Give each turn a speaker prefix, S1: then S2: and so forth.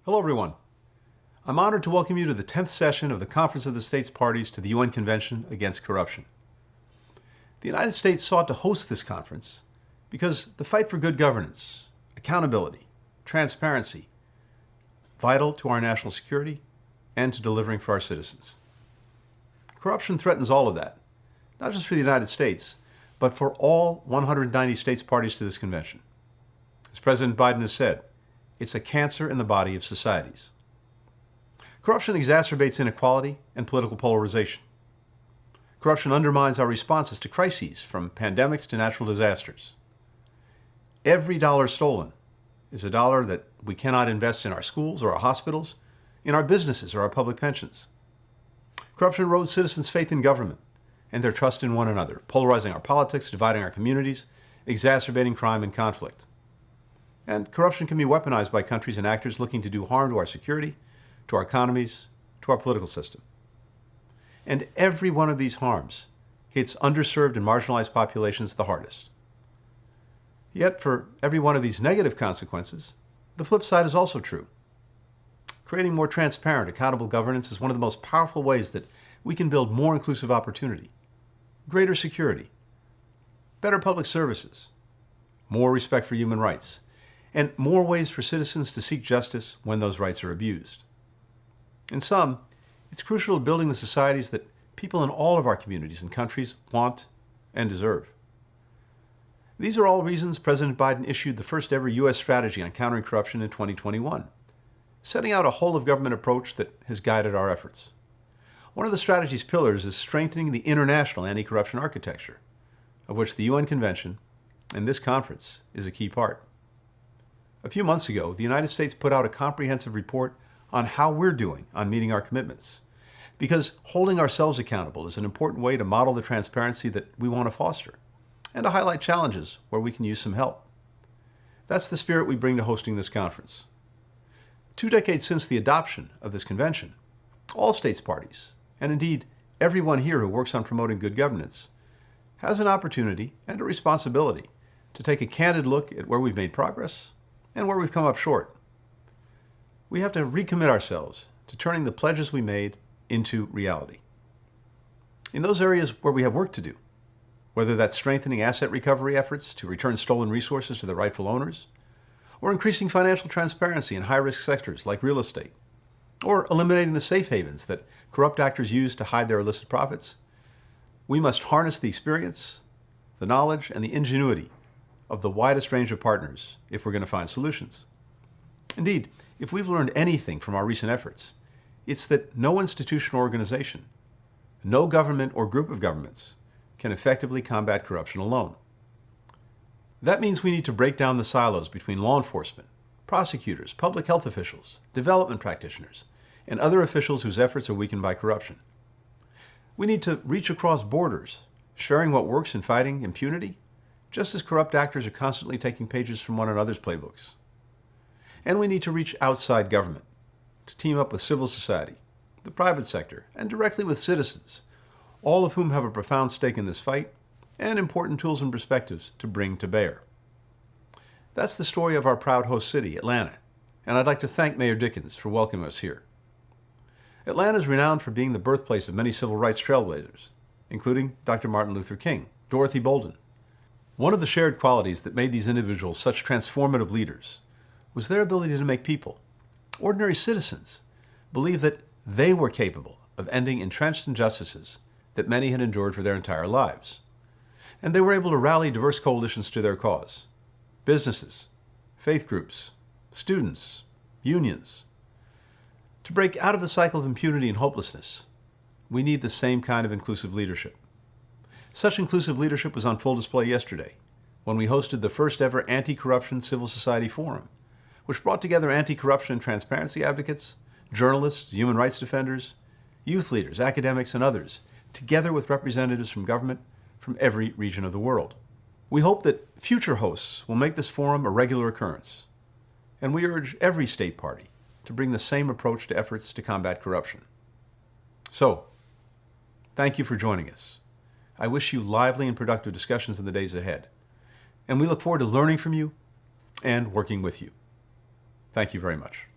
S1: Hello, everyone. I'm honored to welcome you to the 10th session of the Conference of the States Parties to the UN Convention Against Corruption. The United States sought to host this conference because the fight for good governance, accountability, transparency, vital to our national security and to delivering for our citizens. Corruption threatens all of that, not just for the United States, but for all 190 states parties to this convention. As President Biden has said, it's a cancer in the body of societies. Corruption exacerbates inequality and political polarization. Corruption undermines our responses to crises, from pandemics to natural disasters. Every dollar stolen is a dollar that we cannot invest in our schools or our hospitals, in our businesses or our public pensions. Corruption erodes citizens' faith in government and their trust in one another, polarizing our politics, dividing our communities, exacerbating crime and conflict. And corruption can be weaponized by countries and actors looking to do harm to our security, to our economies, to our political system. And every one of these harms hits underserved and marginalized populations the hardest. Yet for every one of these negative consequences, the flip side is also true. Creating more transparent, accountable governance is one of the most powerful ways that we can build more inclusive opportunity, greater security, better public services, more respect for human rights, and more ways for citizens to seek justice when those rights are abused. In sum, it's crucial to building the societies that people in all of our communities and countries want and deserve. These are all reasons President Biden issued the first ever U.S. strategy on countering corruption in 2021, setting out a whole-of-government approach that has guided our efforts. One of the strategy's pillars is strengthening the international anti-corruption architecture, of which the UN Convention and this conference is a key part. A few months ago, the United States put out a comprehensive report on how we're doing on meeting our commitments, because holding ourselves accountable is an important way to model the transparency that we want to foster, and to highlight challenges where we can use some help. That's the spirit we bring to hosting this conference. 2 decades since the adoption of this convention, all states parties, and indeed everyone here who works on promoting good governance, has an opportunity and a responsibility to take a candid look at where we've made progress and where we've come up short. We have to recommit ourselves to turning the pledges we made into reality. In those areas where we have work to do, whether that's strengthening asset recovery efforts to return stolen resources to their rightful owners, or increasing financial transparency in high-risk sectors like real estate, or eliminating the safe havens that corrupt actors use to hide their illicit profits, we must harness the experience, the knowledge, and the ingenuity of the widest range of partners if we're going to find solutions. Indeed, if we've learned anything from our recent efforts, it's that no institution or organization, no government or group of governments can effectively combat corruption alone. That means we need to break down the silos between law enforcement, prosecutors, public health officials, development practitioners, and other officials whose efforts are weakened by corruption. We need to reach across borders, sharing what works in fighting impunity, just as corrupt actors are constantly taking pages from one another's playbooks. And we need to reach outside government, to team up with civil society, the private sector, and directly with citizens, all of whom have a profound stake in this fight and important tools and perspectives to bring to bear. That's the story of our proud host city, Atlanta, and I'd like to thank Mayor Dickens for welcoming us here. Atlanta is renowned for being the birthplace of many civil rights trailblazers, including Dr. Martin Luther King, Dorothy Bolden. One of the shared qualities that made these individuals such transformative leaders was their ability to make people, ordinary citizens, believe that they were capable of ending entrenched injustices that many had endured for their entire lives. And they were able to rally diverse coalitions to their cause: businesses, faith groups, students, unions. To break out of the cycle of impunity and hopelessness, we need the same kind of inclusive leadership. Such inclusive leadership was on full display yesterday when we hosted the first ever Anti-Corruption Civil Society Forum, which brought together anti-corruption and transparency advocates, journalists, human rights defenders, youth leaders, academics, and others, together with representatives from government from every region of the world. We hope that future hosts will make this forum a regular occurrence, and we urge every state party to bring the same approach to efforts to combat corruption. So, thank you for joining us. I wish you lively and productive discussions in the days ahead, and we look forward to learning from you and working with you. Thank you very much.